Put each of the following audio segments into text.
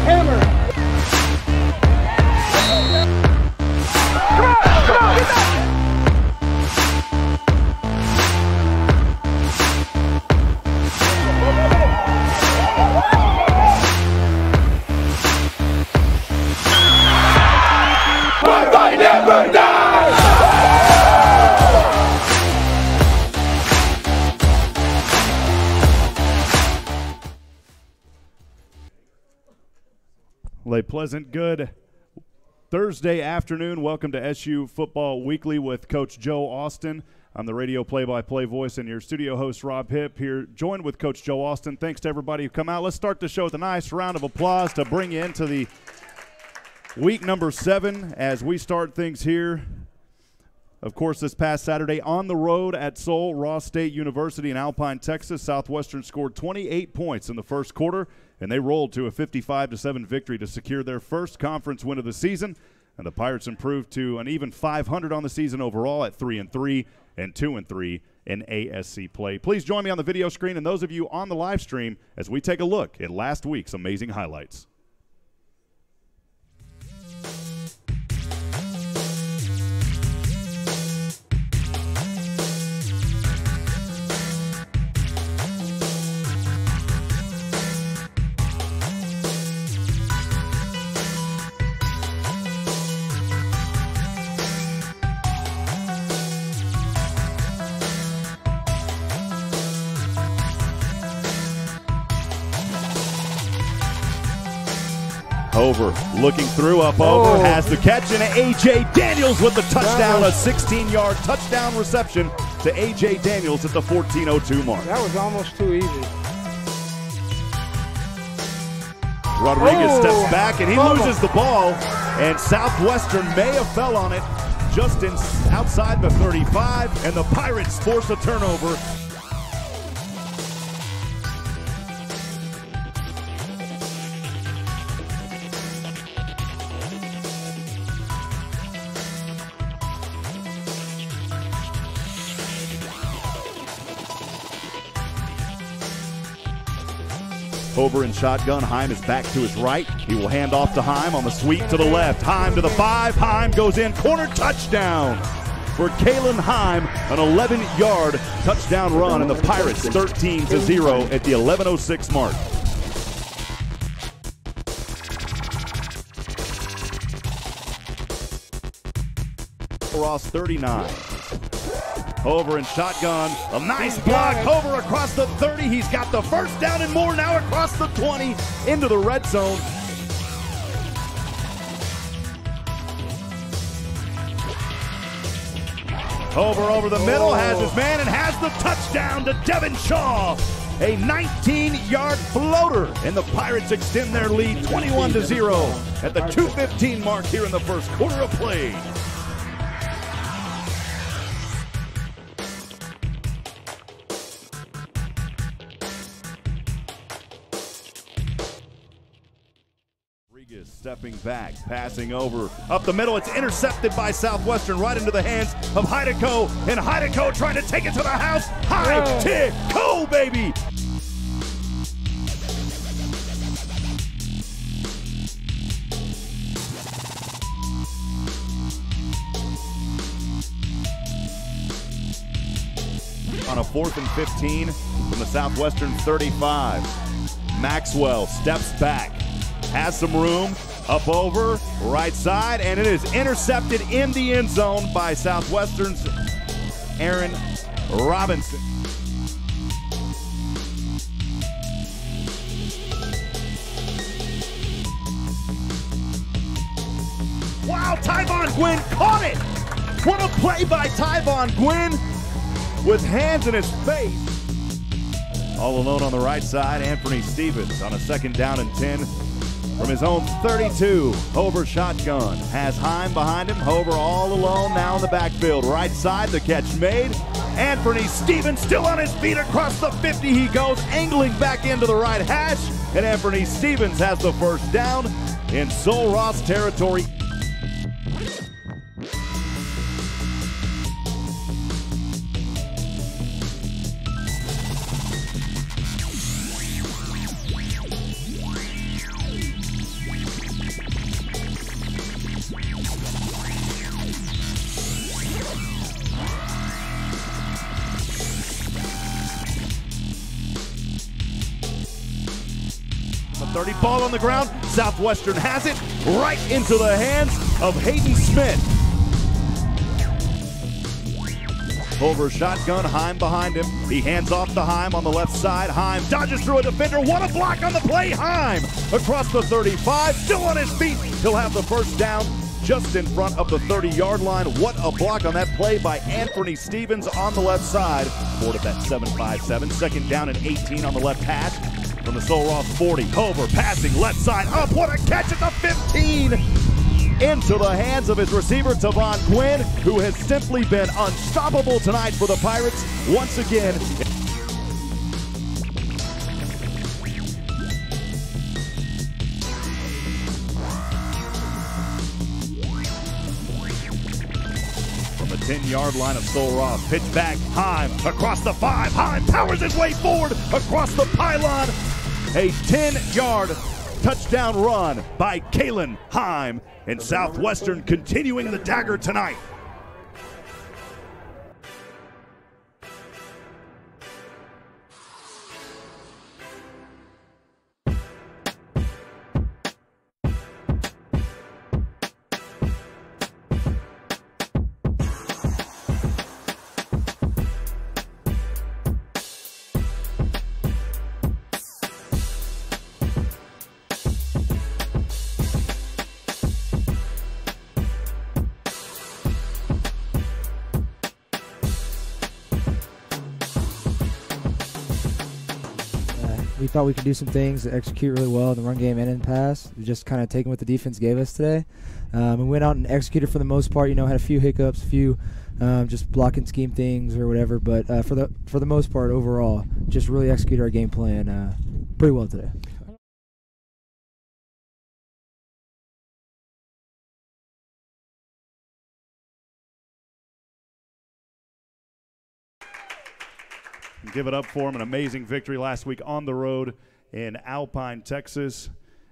Hammer. Come on, get that. One never die. A pleasant, good Thursday afternoon. Welcome to SU Football Weekly with Coach Joe Austin. I'm the radio play-by-play voice and your studio host, Rob Hipp, here joined with Coach Joe Austin. Thanks to everybody who come out. Let's start the show with a nice round of applause to bring you into the week number 7 as we start things here. Of course, this past Saturday on the road at Sul Ross University in Alpine, Texas, Southwestern scored 28 points in the first quarter, and they rolled to a 55-7 victory to secure their first conference win of the season. And the Pirates improved to an even 500 on the season overall at 3-3 and 2-3 in ASC play. Please join me on the video screen and those of you on the live stream as we take a look at last week's amazing highlights. Over, looking through, up over, has the catch, and A.J. Daniels with the touchdown, a 16-yard touchdown reception to A.J. Daniels at the 14:02 mark. That was almost too easy. Rodriguez steps back, and he loses the ball, and Southwestern may have fell on it just outside the 35, and the Pirates force a turnover. Over in shotgun. Heim is back to his right. He will hand off to Heim on the sweep to the left. Heim to the 5. Heim goes in. Corner touchdown for Kalen Heim. An 11-yard touchdown run, and the Pirates 13-0 at the 11:06 mark. Ross 39. Over in shotgun, a nice block. Over across the 30. He's got the first down and more now across the 20 into the red zone. Over the middle, has his man and has the touchdown to Devin Shaw. A 19-yard floater, and the Pirates extend their lead 21-0 at the 2:15 mark here in the first quarter of play. Stepping back, passing over, up the middle. It's intercepted by Southwestern right into the hands of Heideco, and Heideco trying to take it to the house. Heideco, baby! On a 4th and 15 from the Southwestern 35. Maxwell steps back, has some room, up over, right side, and it is intercepted in the end zone by Southwestern's Aaron Robinson. Wow, Tyvon Gwynn caught it! What a play by Tyvon Gwynn with hands in his face. All alone on the right side, Anthony Stevens on a 2nd down and 10. From his own 32, Hover shotgun, has Heim behind him. Hover all alone now in the backfield. Right side, the catch made. Anthony Stevens still on his feet across the 50. He goes angling back into the right hash, and Anthony Stevens has the first down in Sul Ross territory. 30. Ball on the ground. Southwestern has it right into the hands of Hayden Smith. Over shotgun, Heim behind him. He hands off to Heim on the left side. Heim dodges through a defender. What a block on the play. Heim across the 35, still on his feet. He'll have the first down just in front of the 30-yard line. What a block on that play by Anthony Stevens on the left side. Board of that 7-5-7. Second down and 18 on the left hash from the Sul Ross 40. Hover passing left side up. What a catch at the 15. Into the hands of his receiver, Tavon Quinn, who has simply been unstoppable tonight for the Pirates once again. From the 10-yard line of Sul Ross, pitch back, Heim across the 5. Heim powers his way forward across the pylon. A 10-yard touchdown run by Kalen Heim, and Southwestern continuing the dagger tonight. We thought we could do some things to execute really well in the run game and in pass. We just kind of taking what the defense gave us today. We went out and executed for the most part. You know, had a few hiccups, a few just blocking scheme things or whatever. But for the most part, overall, just really executed our game plan pretty well today. Give it up for him. An amazing victory last week on the road in Alpine, Texas.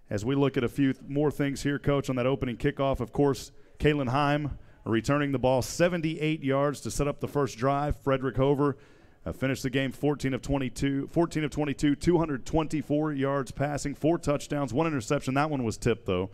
As we look at a few more things here, Coach, on that opening kickoff, of course, Kalen Heim returning the ball 78 yards to set up the first drive. Frederick Hover finished the game 14 of 22, 224 yards passing, 4 touchdowns, 1 interception. That one was tipped, though.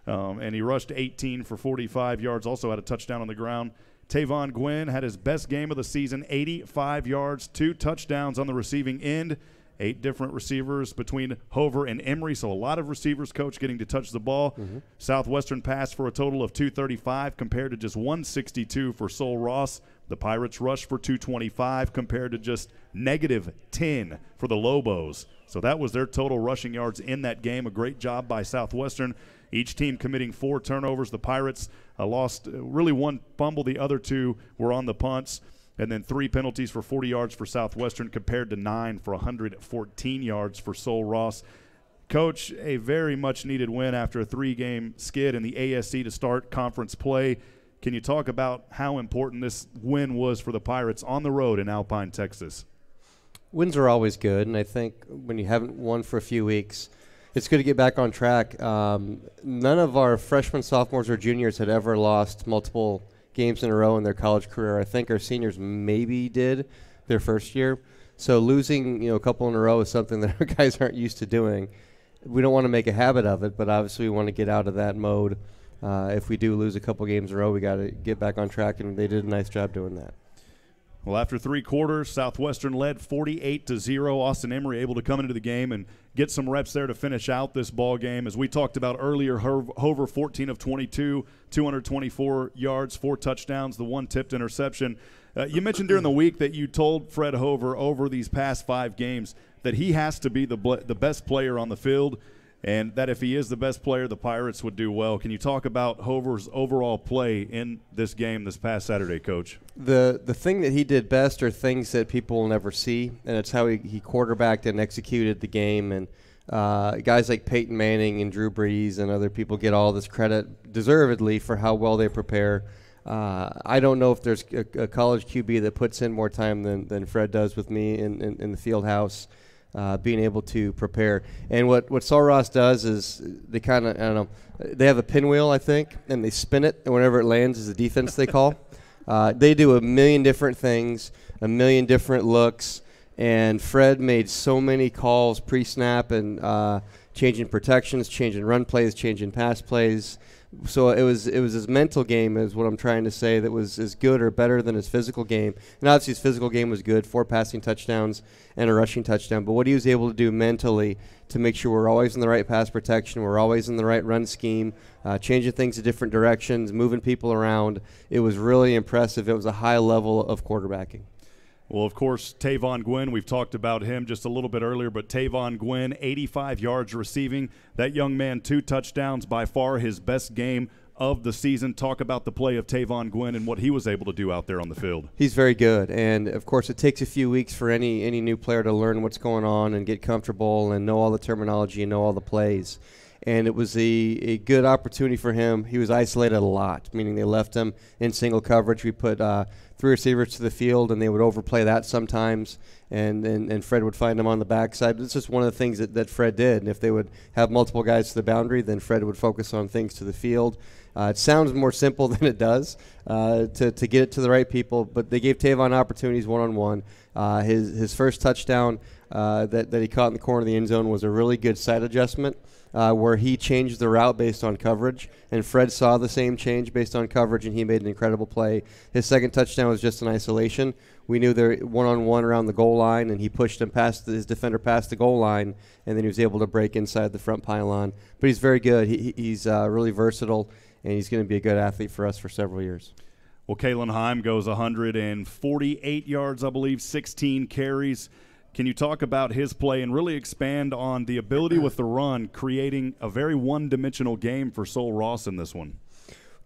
And he rushed 18 for 45 yards, also had a touchdown on the ground. Tavon Gwynn had his best game of the season, 85 yards, 2 touchdowns on the receiving end, 8 different receivers between Hover and Emery, so a lot of receivers, Coach, getting to touch the ball. Southwestern passed for a total of 235 compared to just 162 for Sul Ross. The Pirates rushed for 225 compared to just -10 for the Lobos. So that was their total rushing yards in that game. A great job by Southwestern. Each team committing 4 turnovers. The Pirates lost really 1 fumble. The other 2 were on the punts. And then 3 penalties for 40 yards for Southwestern compared to 9 for 114 yards for Sul Ross. Coach, a very much needed win after a 3-game skid in the ASC to start conference play. Can you talk about how important this win was for the Pirates on the road in Alpine, Texas? Wins are always good, and I think when you haven't won for a few weeks, it's good to get back on track. None of our freshmen, sophomores, or juniors had ever lost multiple games in a row in their college career. I think our seniors maybe did their first year. So losing, a couple in a row is something that our guys aren't used to doing. We don't want to make a habit of it, but obviously we want to get out of that mode. If we do lose a couple games in a row, we got to get back on track, and they did a nice job doing that. Well, after 3 quarters, Southwestern led 48-0. Austin Emery able to come into the game and get some reps there to finish out this ball game. As we talked about earlier, Hover 14 of 22, 224 yards, 4 touchdowns, the 1 tipped interception. You mentioned during the week that you told Fred Hover over these past 5 games that he has to be the best player on the field, and that if he is the best player, the Pirates would do well. Can you talk about Hover's overall play in this game this past Saturday, Coach? The thing that he did best are things that people will never see, and it's how he quarterbacked and executed the game. And guys like Peyton Manning and Drew Brees and other people get all this credit, deservedly, for how well they prepare. I don't know if there's a college QB that puts in more time than Fred does with me in the field house. Being able to prepare. And what Sul Ross does is they kind of, I don't know, they have a pinwheel, I think, and they spin it, and whenever it lands is the defense they call. They do a million different things, a million different looks, And Fred made so many calls pre-snap and changing protections, changing run plays, changing pass plays. So it was his mental game is what I'm trying to say that was as good or better than his physical game. And obviously his physical game was good, 4 passing touchdowns and a rushing touchdown. But what he was able to do mentally to make sure we're always in the right pass protection, we're always in the right run scheme, changing things to different directions, moving people around, it was really impressive. It was a high level of quarterbacking. Well, of course, Tavon Gwynn, we've talked about him just a little bit earlier, but Tavon Gwynn, 85 yards receiving. That young man, 2 touchdowns, by far his best game of the season. Talk about the play of Tavon Gwynn and what he was able to do out there on the field. He's very good, and of course it takes a few weeks for any new player to learn what's going on and get comfortable and know all the terminology and know all the plays. And it was a good opportunity for him. He was isolated a lot, meaning they left him in single coverage. We put 3 receivers to the field, and they would overplay that sometimes, and Fred would find him on the backside. It's just one of the things that Fred did. And if they would have multiple guys to the boundary, then Fred would focus on things to the field. It sounds more simple than it does to get it to the right people, but they gave Tavon opportunities one-on-one. His first touchdown that he caught in the corner of the end zone was a really good side adjustment. Where he changed the route based on coverage, and Fred saw the same change based on coverage, and he made an incredible play. His second touchdown was just an isolation. We knew they're one-on-one around the goal line, and he pushed him past his defender past the goal line, and then he was able to break inside the front pylon. But he's very good. He's really versatile, and he's going to be a good athlete for us for several years. Well, Kalen Heim goes 148 yards, I believe, 16 carries. Can you talk about his play and really expand on the ability with the run, creating a very one-dimensional game for Sul Ross in this one?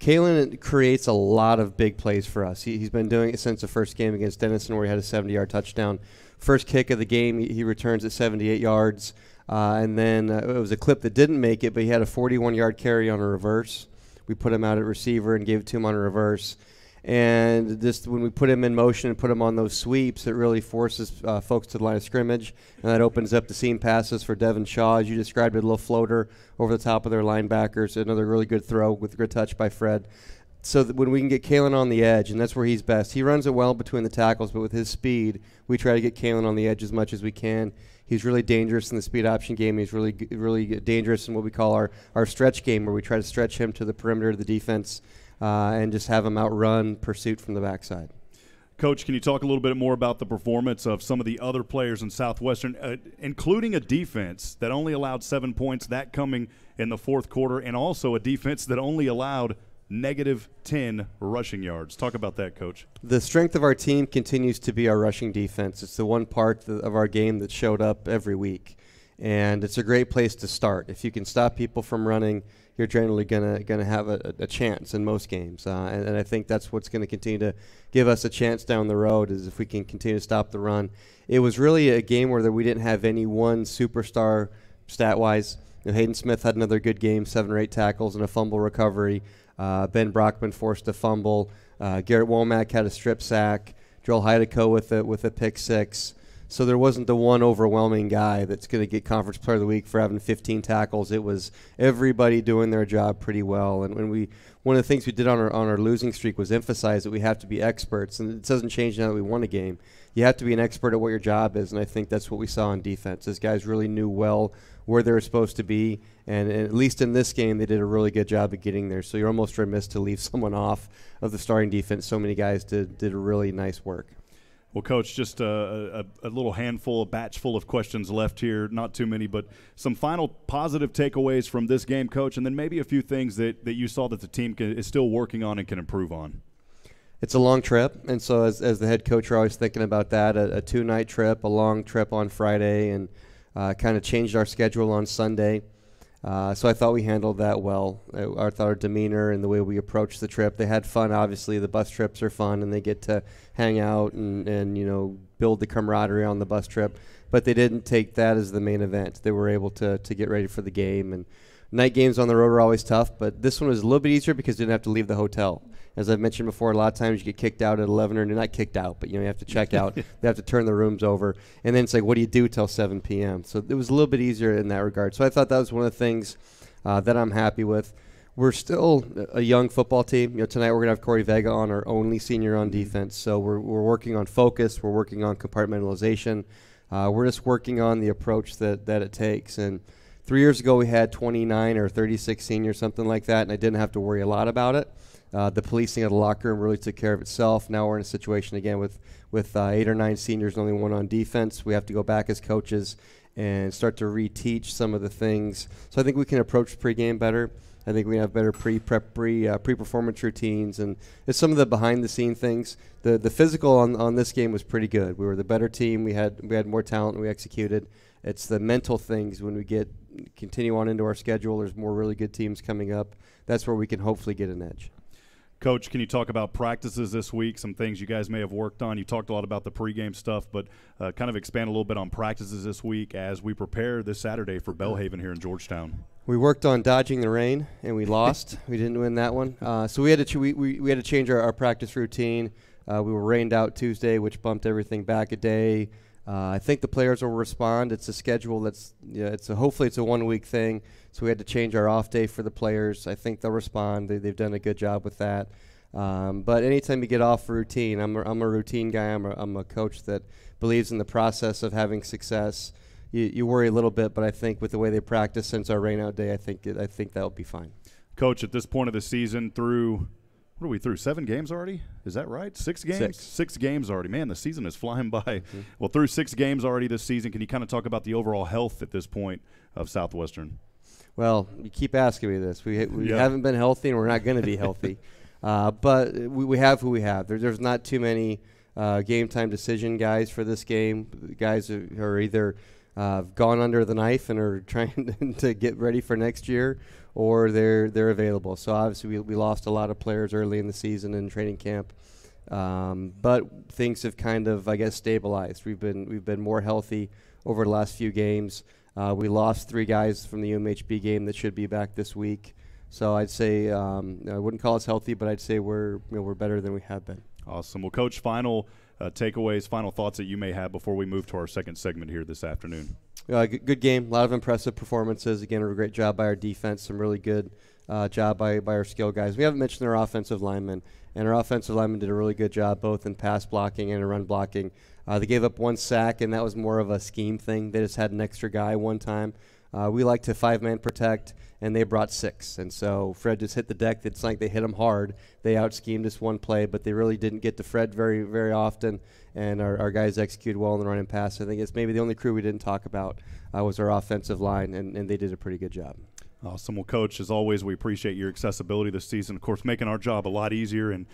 Kalen creates a lot of big plays for us. He's been doing it since the first game against Denison where he had a 70-yard touchdown. First kick of the game, he returns at 78 yards. And then it was a clip that didn't make it, but he had a 41-yard carry on a reverse. We put him out at receiver and gave it to him on a reverse. And this, when we put him in motion and put him on those sweeps, it really forces folks to the line of scrimmage, and that opens up the seam passes for Devin Shaw, as you described, a little floater over the top of their linebackers. Another really good throw with a good touch by Fred. So that when we can get Kalen on the edge, and that's where he's best. He runs it well between the tackles, but with his speed, we try to get Kalen on the edge as much as we can. He's really dangerous in the speed option game. He's really dangerous in what we call our stretch game, where we try to stretch him to the perimeter of the defense. And just have him outrun pursuit from the backside. Coach, can you talk a little bit more about the performance of some of the other players in Southwestern, including a defense that only allowed 7 points, that coming in the fourth quarter, and also a defense that only allowed -10 rushing yards? Talk about that, Coach. The strength of our team continues to be our rushing defense. It's the one part of our game that showed up every week, and it's a great place to start. If you can stop people from running, you're generally gonna have a chance in most games, and I think that's what's going to continue to give us a chance down the road, is if we can continue to stop the run. It was really a game where we didn't have any one superstar stat-wise. Hayden Smith had another good game, 7 or 8 tackles and a fumble recovery. Ben Brockman forced a fumble. Garrett Womack had a strip sack. Joel Heideco with a pick 6. So there wasn't the one overwhelming guy that's going to get Conference Player of the Week for having 15 tackles. It was everybody doing their job pretty well. And one of the things we did on our losing streak was emphasize that we have to be experts. And it doesn't change now that we won a game. You have to be an expert at what your job is, and I think that's what we saw on defense. These guys really knew well where they were supposed to be, and at least in this game they did a really good job of getting there. So you're almost remiss to leave someone off of the starting defense. So many guys did a really nice work. Well, Coach, just a little handful, a batch full of questions left here. Not too many, but some final positive takeaways from this game, Coach, and then maybe a few things that you saw that the team is still working on and can improve on. It's a long trip, and so as the head coach, you're always thinking about that, a 2-night trip, a long trip on Friday, and kind of changed our schedule on Sunday. So I thought we handled that well. I thought our demeanor and the way we approached the trip. They had fun, obviously. The bus trips are fun, and they get to hang out and build the camaraderie on the bus trip. But they didn't take that as the main event. They were able to get ready for the game. And night games on the road are always tough, but this one was a little bit easier because you didn't have to leave the hotel. As I've mentioned before, a lot of times you get kicked out at 11, or not kicked out, but you have to check out. They have to turn the rooms over, and then it's like, what do you do till 7 p.m.? So it was a little bit easier in that regard. So I thought that was one of the things that I'm happy with. we're still a young football team. Tonight we're going to have Corey Vega on, our only senior on defense. So we're working on focus. We're working on compartmentalization. We're just working on the approach that it takes. And 3 years ago we had 29 or 36 seniors, something like that, and I didn't have to worry a lot about it. The policing of the locker room really took care of itself. Now we're in a situation again with 8 or 9 seniors and only one on defense. We have to go back as coaches and start to reteach some of the things. So I think we can approach pregame better. I think we have better pre-performance routines, and it's some of the behind-the-scene things. The physical on this game was pretty good. We were the better team. We had more talent, and we executed. It's the mental things when we continue on into our schedule. There's more really good teams coming up. That's where we can hopefully get an edge. Coach, can you talk about practices this week, some things you guys may have worked on? You talked a lot about the pregame stuff, but kind of expand a little bit on practices this week as we prepare this Saturday for Belhaven here in Georgetown. We worked on dodging the rain, and we lost. We didn't win that one. So we had to change our practice routine. We were rained out Tuesday, which bumped everything back a day. I think the players will respond. It's a schedule hopefully it's a 1 week thing. So we had to change our off day for the players. I think they'll respond. They've done a good job with that. But anytime you get off routine, I'm a routine guy. I'm a coach that believes in the process of having success. You worry a little bit, but I think with the way they practice since our rainout day, I think that'll be fine. Coach, at this point of the season, through 7 games already? Is that right? 6 games? 6 games already. Man, the season is flying by. Mm-hmm. Well, through 6 games already this season, can you kind of talk about the overall health at this point of Southwestern? Well, you keep asking me this. We haven't been healthy, and we're not going to be healthy. But we have who we have. There's not too many game time decision guys for this game. The guys who are either gone under the knife and are trying to get ready for next year, or they're available. So obviously we lost a lot of players early in the season in training camp, but things have kind of, I guess, stabilized. We've been more healthy over the last few games. We lost 3 guys from the UMHB game that should be back this week. So I'd say I wouldn't call us healthy, but I'd say we're better than we have been. Awesome. Well, Coach, final takeaways, final thoughts that you may have before we move to our second segment here this afternoon. Good game. A lot of impressive performances. Again, a great job by our defense. Some really good job by our skill guys. We haven't mentioned our offensive linemen, and our offensive linemen did a really good job both in pass blocking and in run blocking. They gave up 1 sack, and that was more of a scheme thing. They just had an extra guy one time. We like to 5-man protect, and they brought 6. And so Fred just hit the deck. It's like they hit him hard. They out-schemed us one play, but they really didn't get to Fred very, very often. And our guys executed well in the run and pass. I think it's maybe the only crew we didn't talk about was our offensive line, and they did a pretty good job. Awesome. Well, Coach, as always, we appreciate your accessibility this season. Of course, making our job a lot easier, and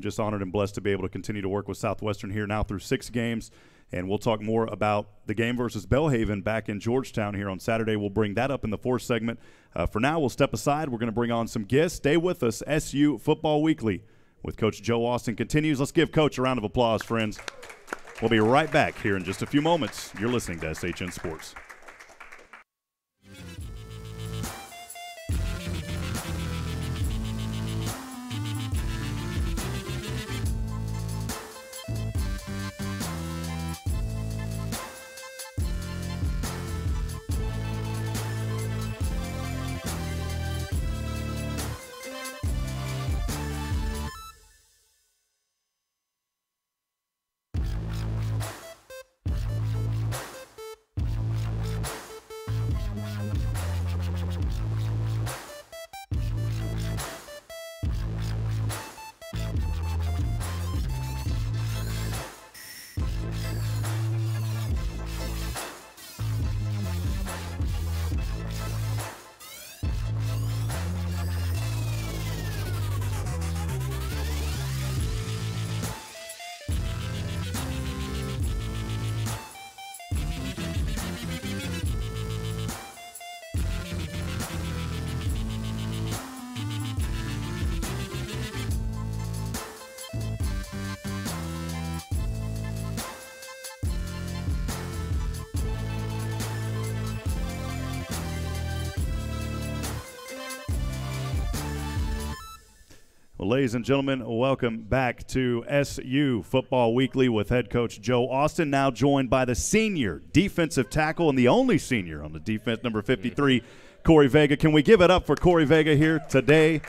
just honored and blessed to be able to continue to work with Southwestern here now through 6 games. And we'll talk more about the game versus Belhaven back in Georgetown here on Saturday. We'll bring that up in the 4th segment. For now, we'll step aside. We're going to bring on some guests. Stay with us. SU Football Weekly with Coach Joe Austin continues. Let's give Coach a round of applause, friends. We'll be right back here in just a few moments. You're listening to SHN Sports. Well, ladies and gentlemen, welcome back to SU Football Weekly with head coach Joe Austin, now joined by the senior defensive tackle and the only senior on the defense, number 53, Corey Vega. Can we give it up for Corey Vega here today?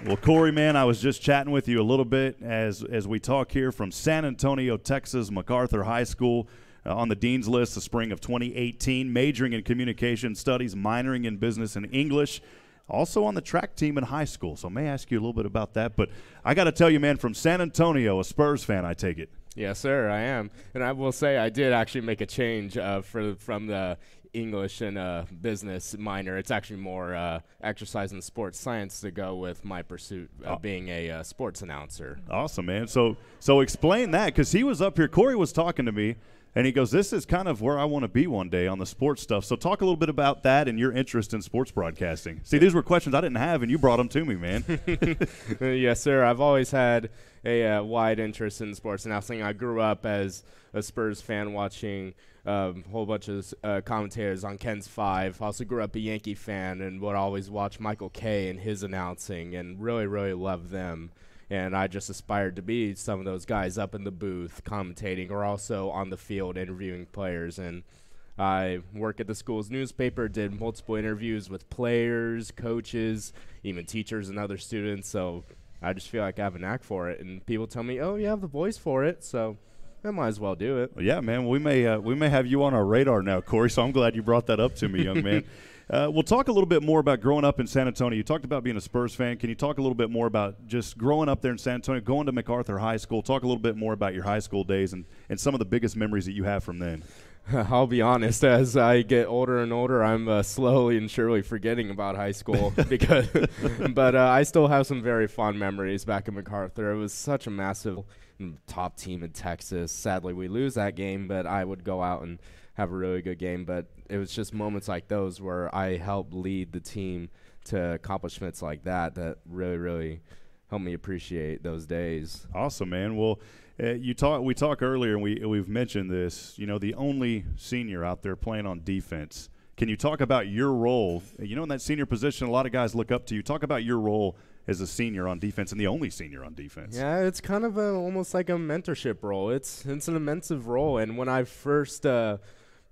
Well, Corey, man, I was just chatting with you a little bit as we talk here from San Antonio, Texas, MacArthur High School, on the Dean's List the spring of 2018, majoring in communication studies, minoring in business and English. Also on the track team in high school, so I may ask you a little bit about that. But I got to tell you, man, from San Antonio, a Spurs fan, I take it. Yes, sir, I am. And I will say I did actually make a change from the English and business minor. It's actually more exercise and sports science to go with my pursuit of being a sports announcer. Awesome, man. So explain that, because he was up here. Corey was talking to me. And he goes, this is kind of where I want to be one day on the sports stuff. So talk a little bit about that and your interest in sports broadcasting. See, these were questions I didn't have, and you brought them to me, man. Yes, sir. I've always had a wide interest in sports announcing. I grew up as a Spurs fan watching a whole bunch of commentators on Ken's Five. I also grew up a Yankee fan and would always watch Michael Kay and his announcing and really, really loved them. And I just aspired to be some of those guys up in the booth commentating or also on the field interviewing players. And I work at the school's newspaper, did multiple interviews with players, coaches, even teachers and other students. So I just feel like I have a knack for it. And people tell me, oh, you have the voice for it. So I might as well do it. Well, yeah, man, we may have you on our radar now, Corey, so I'm glad you brought that up to me, young man. We'll talk a little bit more about growing up in San Antonio. You talked about being a Spurs fan. Can you talk a little bit more about just growing up there in San Antonio, going to MacArthur High School? Talk a little bit more about your high school days and some of the biggest memories that you have from then. I'll be honest, as I get older and older, I'm slowly and surely forgetting about high school but I still have some very fond memories back in MacArthur. It was such a massive top team in Texas. Sadly, we lose that game, but I would go out and have a really good game. But it was just moments like those where I helped lead the team to accomplishments like that really, really helped me appreciate those days. Awesome, man. Well, we talked earlier, and we've mentioned this, the only senior out there playing on defense. Can you talk about your role? In that senior position, a lot of guys look up to you. Talk about your role as a senior on defense and the only senior on defense. Yeah, it's kind of almost like a mentorship role. It's an immense role. And when I first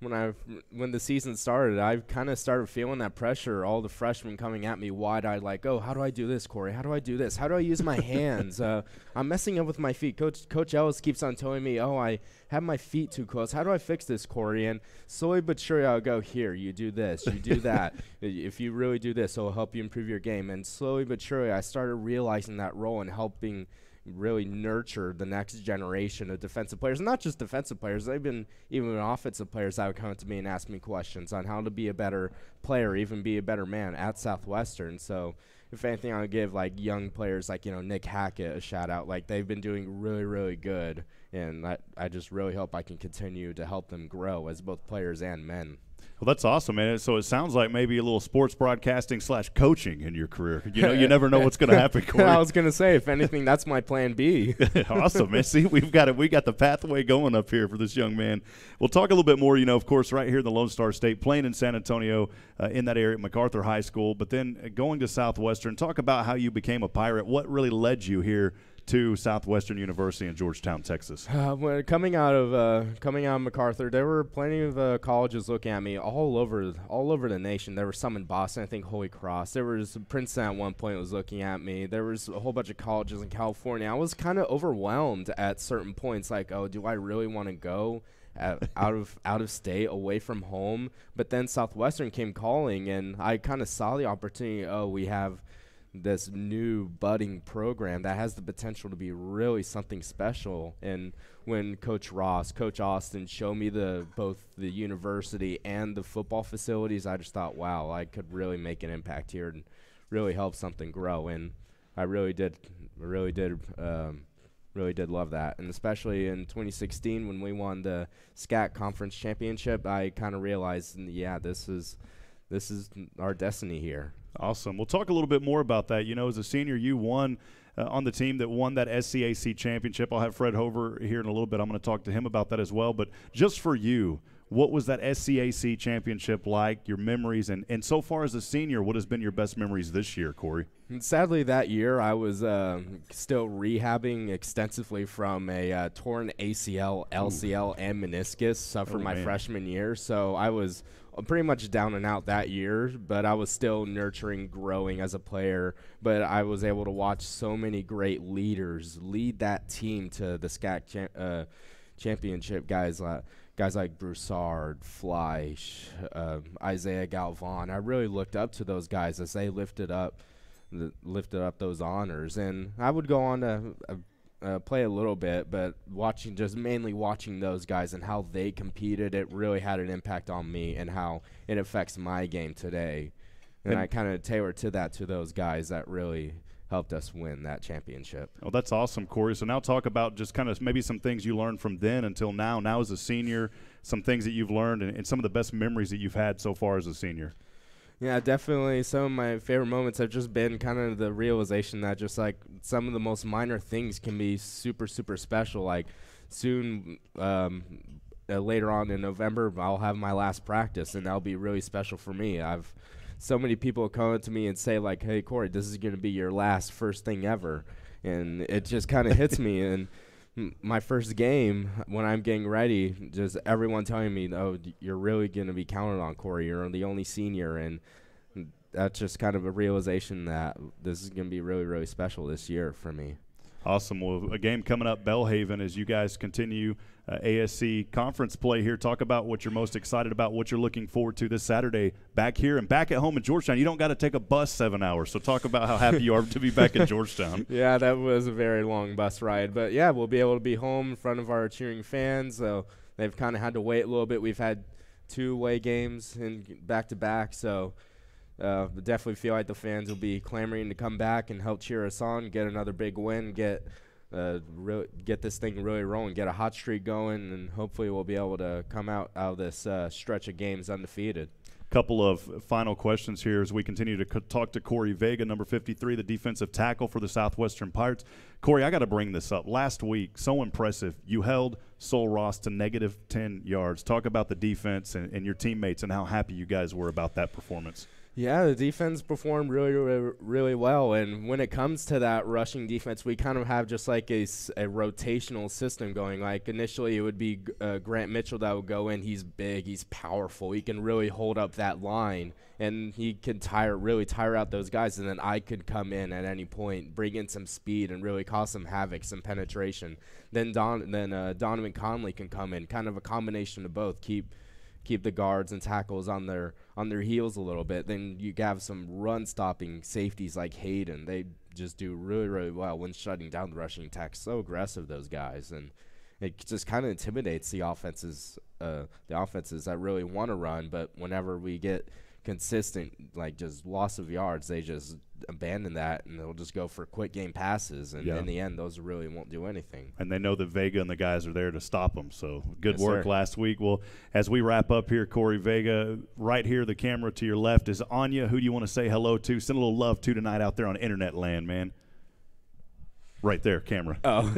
when the season started, I kind of started feeling that pressure, all the freshmen coming at me wide-eyed like, oh, how do I do this, Corey? How do I do this? How do I use my hands? I'm messing up with my feet. Coach Ellis keeps on telling me, oh, I have my feet too close. How do I fix this, Corey? And slowly but surely I'll go, here, you do this, you do that. If you really do this, it'll help you improve your game. And slowly but surely I started realizing that role and helping really nurture the next generation of defensive players. And not just defensive players, they've been even offensive players that would come to me and ask me questions on how to be a better player, even be a better man at Southwestern. So if anything, I would give like young players like Nick Hackett a shout out. Like they've been doing really, really good, and I just really hope I can continue to help them grow as both players and men. Well, that's awesome, man. So it sounds like maybe a little sports broadcasting / coaching in your career. You never know what's going to happen, Corey. I was going to say, if anything, that's my plan B. Awesome, man. See, we got the pathway going up here for this young man. We'll talk a little bit more, of course, right here in the Lone Star State, playing in San Antonio in that area at MacArthur High School, but then going to Southwestern. Talk about how you became a Pirate. What really led you here to Southwestern University in Georgetown, Texas? When coming out of MacArthur, there were plenty of colleges looking at me all over the nation. There were some in Boston, I think Holy Cross. There was Princeton at one point was looking at me. There was a whole bunch of colleges in California. I was kind of overwhelmed at certain points, like, oh, do I really want to go out of state, away from home? But then Southwestern came calling, and I kind of saw the opportunity. Oh, we have this new budding program that has the potential to be really something special. And when Coach Ross, Coach Austin showed me both the university and the football facilities, I just thought, wow, I could really make an impact here and really help something grow. And I really did love that. And especially in 2016 when we won the SCAC Conference Championship, I kind of realized, yeah, this is our destiny here. Awesome. We'll talk a little bit more about that. As a senior, you won on the team that won that SCAC championship. I'll have Fred Hover here in a little bit. I'm going to talk to him about that as well. But just for you, What was that SCAC championship like, your memories, and so far as a senior, what has been your best memories this year, Corey? Sadly, that year I was still rehabbing extensively from a torn ACL, LCL, and meniscus suffered my freshman year. So I was pretty much down and out that year, but I was still nurturing, growing as a player. But I was able to watch so many great leaders lead that team to the SCAC championship, guys like Broussard, Fleisch, Isaiah Galvan. I really looked up to those guys as they lifted up those honors, and I would go on to play a little bit, but mainly watching those guys and how they competed, it really had an impact on me and how it affects my game today. And I kind of tailored to those guys that really helped us win that championship. Oh, that's awesome, Corey. So now talk about just kind of maybe some things you learned from then until now. Now as a senior, some things that you've learned and some of the best memories that you've had so far as a senior. Yeah, definitely. Some of my favorite moments have just been kind of the realization that just like some of the most minor things can be super, super special. Like soon, later on in November, I'll have my last practice, and that'll be really special for me. So many people come up to me and say like, "Hey, Corey, this is going to be your first thing ever," and it just kind of hits me. And my first game, when I'm getting ready, just everyone telling me, "Oh, you're really going to be counted on, Corey. You're the only senior," and that's just kind of a realization that this is going to be really, really special this year for me. Awesome. Well, a game coming up, Belhaven, as you guys continue ASC conference play here. Talk about what you're most excited about, what you're looking forward to this Saturday back here and back at home in Georgetown. You don't got to take a bus 7 hours, so talk about how happy you are to be back in Georgetown. Yeah, that was a very long bus ride. But, yeah, we'll be able to be home in front of our cheering fans. So they've kind of had to wait a little bit. We've had 2 away games in back-to-back, so definitely feel like the fans will be clamoring to come back and help cheer us on, get another big win, get this thing really rolling, get a hot streak going, and hopefully we'll be able to come out of this stretch of games undefeated. Couple of final questions here as we continue to talk to Corey Vega, number 53, the defensive tackle for the Southwestern Pirates. Corey, I got to bring this up. Last week, so impressive. You held Sul Ross to negative 10 yards. Talk about the defense and your teammates and how happy you guys were about that performance. Yeah, the defense performed really, really, really well. And when it comes to that rushing defense, we kind of have just like a rotational system going. Like initially it would be Grant Mitchell that would go in. He's big. He's powerful. He can really hold up that line. And he can really tire out those guys. And then I could come in at any point, bring in some speed, and really cause some havoc, some penetration. Then Donovan Conley can come in, kind of a combination of both, keep the guards and tackles on their heels a little bit. Then you have some run-stopping safeties like Hayden. They just do really, really well when shutting down the rushing attack. So aggressive, those guys. And it just kind of intimidates the offenses that really want to run. But whenever we get consistent, like just loss of yards, they just abandon that, and they'll just go for quick game passes, and in the end those really won't do anything. And they know that Vega and the guys are there to stop them, so good work last week. Well, as we wrap up here, Corey Vega, right here, the camera to your left is Anya. Who do you want to say hello to, send a little love to tonight out there on internet land, man? Right there, camera. Oh.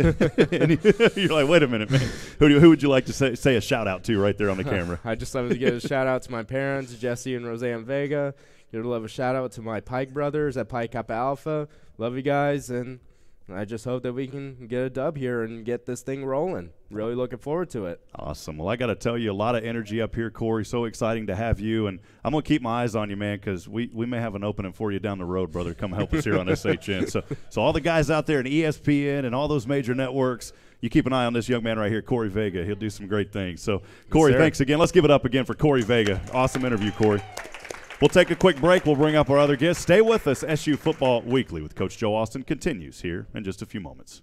You're like, wait a minute, man. Who would you like to say a shout-out to right there on the camera? I just wanted to give a shout-out to my parents, Jesse and Roseanne Vega. Give a shout-out to my Pike brothers at Pike Kappa Alpha. Love you guys, and I just hope that we can get a dub here and get this thing rolling. Really looking forward to it. Awesome. Well, I got to tell you, a lot of energy up here, Corey. So exciting to have you. And I'm going to keep my eyes on you, man, because we may have an opening for you down the road, brother. Come help us here on SHN. So all the guys out there in ESPN and all those major networks, you keep an eye on this young man right here, Corey Vega. He'll do some great things. So, Corey, thanks again. Let's give it up again for Corey Vega. Awesome interview, Corey. We'll take a quick break. We'll bring up our other guests. Stay with us. SU Football Weekly with Coach Joe Austin continues here in just a few moments.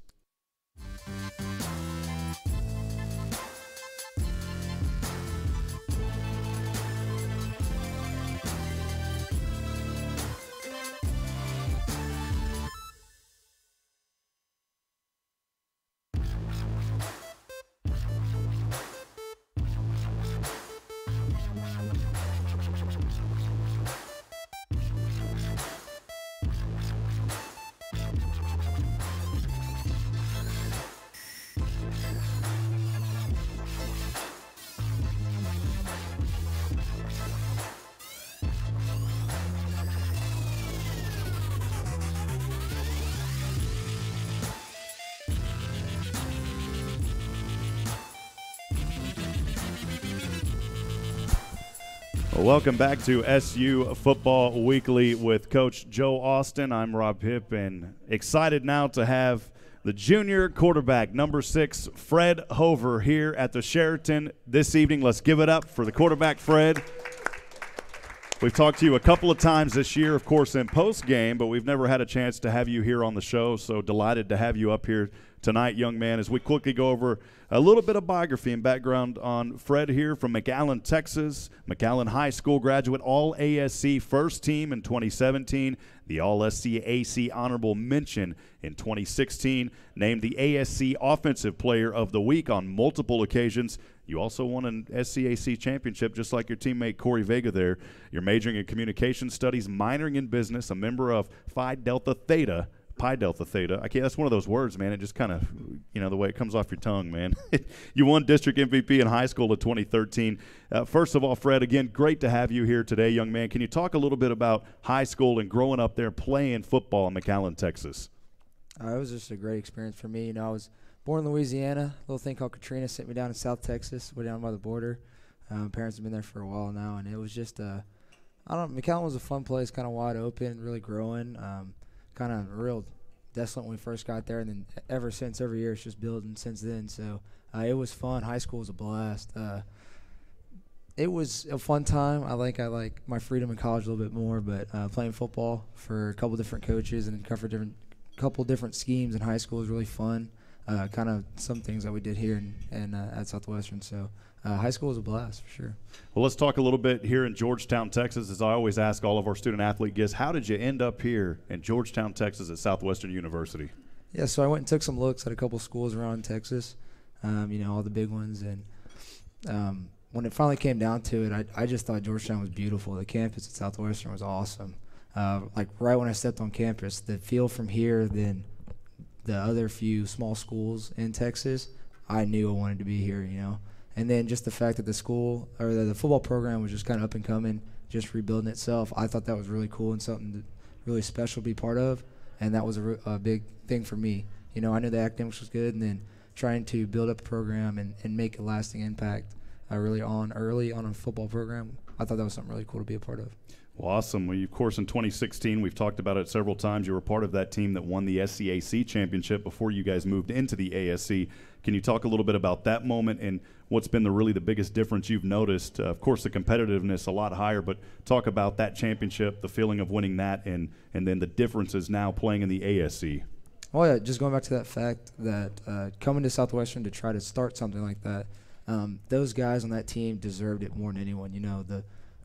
Well, welcome back to SU Football Weekly with Coach Joe Austin. I'm Rob Hipp, and excited now to have the junior quarterback, number 6, Fred Hover, here at the Sheraton this evening. Let's give it up for the quarterback, Fred. We've talked to you a couple of times this year, of course, in post-game, but we've never had a chance to have you here on the show, so delighted to have you up here tonight, young man, as we quickly go over a little bit of biography and background on Fred here from McAllen, Texas. McAllen High School graduate, All-ASC first team in 2017, the All-SCAC honorable mention in 2016, named the ASC Offensive Player of the Week on multiple occasions. You also won an SCAC championship, just like your teammate Corey Vega there. You're majoring in communication studies, minoring in business, a member of Pi Delta Theta. That's one of those words, man. It just kind of, the way it comes off your tongue, man. You won district MVP in high school in 2013. First of all, Fred, again, great to have you here today, young man. Can you talk a little bit about high school and growing up there playing football in McAllen, Texas? It was just a great experience for me. I was born in Louisiana. A little thing called Katrina sent me down to South Texas, way down by the border. Parents have been there for a while now, and it was just, McAllen was a fun place, kind of wide open, really growing. Kind of real desolate when we first got there, and then ever since, every year it's just building since then. So it was fun. High school was a blast. It was a fun time. I like my freedom in college a little bit more, but playing football for a couple different coaches and a couple different schemes in high school was really fun. Kind of some things that we did here at Southwestern. So high school was a blast for sure. Well, let's talk a little bit here in Georgetown, Texas. As I always ask all of our student-athlete guests, how did you end up here in Georgetown, Texas at Southwestern University? Yeah, so I went and took some looks at a couple schools around Texas, all the big ones. And when it finally came down to it, I just thought Georgetown was beautiful. The campus at Southwestern was awesome. Right when I stepped on campus, the feel from here, then the other few small schools in Texas, I knew I wanted to be here, And then just the fact that the school or the football program was just kind of up and coming, just rebuilding itself, I thought that was really cool and something really special to be part of, and that was a big thing for me. I knew the academics was good, and then trying to build up a program and make a lasting impact early on a football program, I thought that was something really cool to be a part of. Well, awesome. Well, of course, in 2016, we've talked about it several times. You were part of that team that won the SCAC championship before you guys moved into the ASC. Can you talk a little bit about that moment and what's been really the biggest difference you've noticed? Of course, the competitiveness a lot higher, but talk about that championship, the feeling of winning that, and then the differences now playing in the ASC. Oh, yeah, just going back to that fact that coming to Southwestern to try to start something like that, those guys on that team deserved it more than anyone.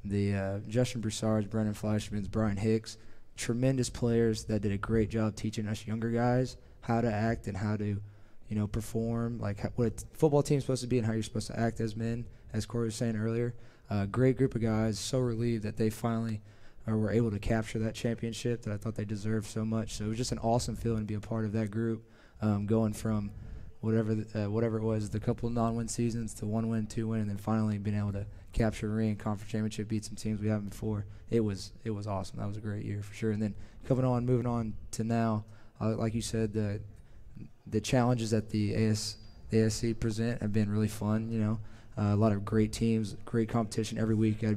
The Justin Broussards, Brennan Fleischmans, Brian Hicks, tremendous players that did a great job teaching us younger guys how to act and how to, perform, like what a football team's supposed to be and how you're supposed to act as men, as Corey was saying earlier. Great group of guys, so relieved that they finally were able to capture that championship that I thought they deserved so much. So it was just an awesome feeling to be a part of that group, going from whatever it was, the couple of non-win seasons to 1 win, 2 win, and then finally being able to capture a ring, conference championship, beat some teams we haven't before. It was awesome. That was a great year for sure. And then moving on to now, like you said, the challenges that the ASC present have been really fun. A lot of great teams, great competition every week. Got to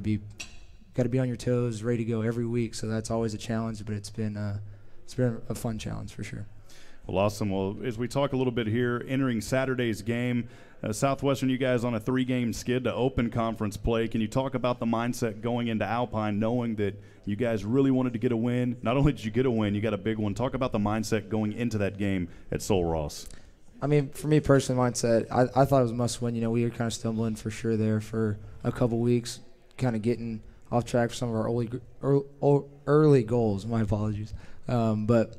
be on your toes, ready to go every week. So that's always a challenge, but it's been a fun challenge for sure. Well, awesome. Well, as we talk a little bit here, entering Saturday's game, Southwestern, you guys on a 3-game skid to open conference play. Can you talk about the mindset going into Alpine, knowing that you guys really wanted to get a win? Not only did you get a win, you got a big one. Talk about the mindset going into that game at Sul Ross. I mean, for me personally, mindset, I thought it was a must-win. We were kind of stumbling for sure there for a couple weeks, kind of getting off track for some of our early goals. My apologies. But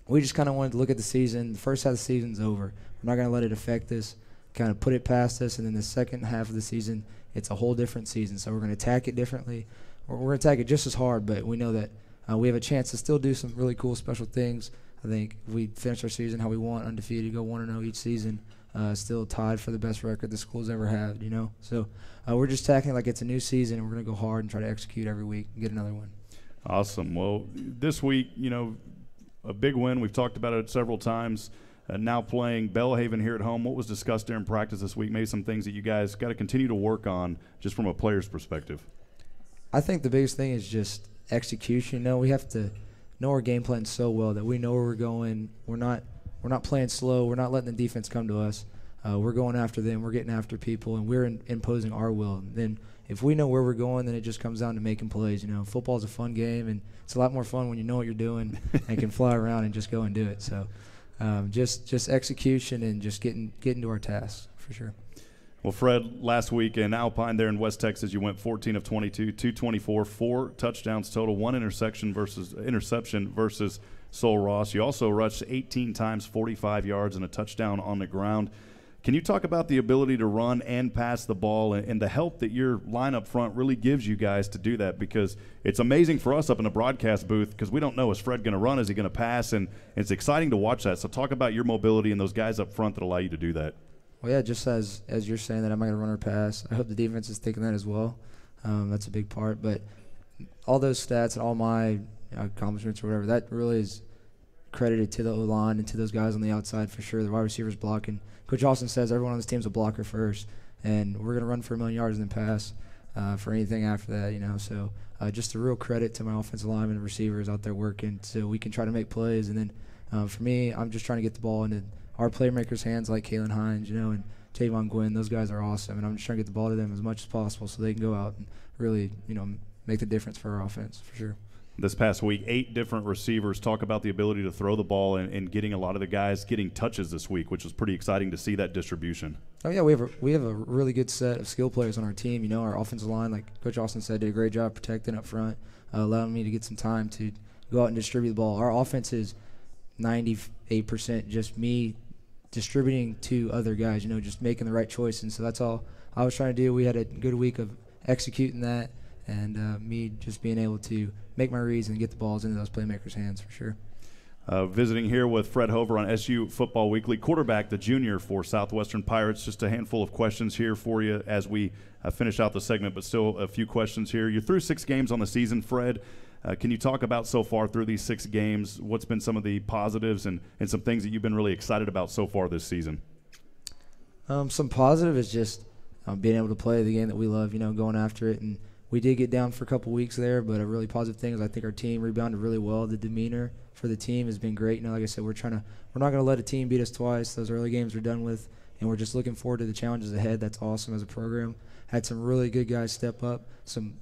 we just kind of wanted to look at the season. The first half of the season's over. We're not going to let it affect us, kind of put it past us. And then the second half of the season, it's a whole different season. So we're going to attack it differently. We're going to attack it just as hard, but we know that we have a chance to still do some really cool special things. I think if we finish our season how we want, undefeated, go 1-0 each season, still tied for the best record the school's ever had, So we're just attacking it like it's a new season, and we're going to go hard and try to execute every week and get another win. Awesome. Well, this week, a big win. We've talked about it several times. Now playing Belhaven here at home. What was discussed during practice this week? Maybe some things that you guys got to continue to work on just from a player's perspective. I think the biggest thing is just execution. We have to know our game plan so well that we know where we're going. We're not playing slow. We're not letting the defense come to us. We're going after them. We're getting after people, and we're imposing our will. Then if we know where we're going, then it just comes down to making plays. Football is a fun game, and it's a lot more fun when you know what you're doing and can fly around and just go and do it. So just execution and just getting to our tasks for sure. Well, Fred, last week in Alpine there in West Texas, you went 14 of 22, 224, 4 touchdowns total, 1 interception versus Sul Ross. You also rushed 18 times, 45 yards, and a touchdown on the ground. Can you talk about the ability to run and pass the ball and the help that your line up front really gives you guys to do that? Because it's amazing for us up in the broadcast booth because we don't know, is Fred going to run, is he going to pass? And it's exciting to watch that. So talk about your mobility and those guys up front that allow you to do that. Well, yeah, just as you're saying that I'm not going to run or pass, I hope the defense is thinking that as well. That's a big part. But all those stats and all my accomplishments or whatever, that really is credited to the O-line and to those guys on the outside for sure. The wide receivers blocking. Coach Austin says everyone on this team's a blocker first, and we're going to run for 1,000,000 yards and then pass for anything after that, So just a real credit to my offensive linemen and receivers out there working so we can try to make plays. And then for me, I'm just trying to get the ball into our playmakers' hands like Kalen Hines, and Javon Gwynn. Those guys are awesome, and I'm just trying to get the ball to them as much as possible so they can go out and really, make the difference for our offense for sure. This past week, 8 different receivers. Talk about the ability to throw the ball and getting a lot of the guys getting touches this week, which was pretty exciting to see that distribution. Oh, yeah, we have a really good set of skill players on our team. Our offensive line, like Coach Austin said, did a great job protecting up front, allowing me to get some time to go out and distribute the ball. Our offense is 98% just me distributing to other guys, just making the right choice. And so that's all I was trying to do. We had a good week of executing that and me just being able to make my reads and get the balls into those playmakers' hands for sure. Visiting here with Fred Hover on SU Football Weekly, quarterback, the junior for Southwestern Pirates. Just a handful of questions here for you as we finish out the segment, but still a few questions here. You're through 6 games on the season, Fred. Can you talk about so far through these 6 games, what's been some of the positives and some things that you've been really excited about so far this season? Some positive is just being able to play the game that we love, going after it. And we did get down for a couple weeks there, but a really positive thing is I think our team rebounded really well. The demeanor for the team has been great. Like I said, we're not going to let a team beat us twice. Those early games we're done with, and we're just looking forward to the challenges ahead. That's awesome as a program. Had some really good guys step up, some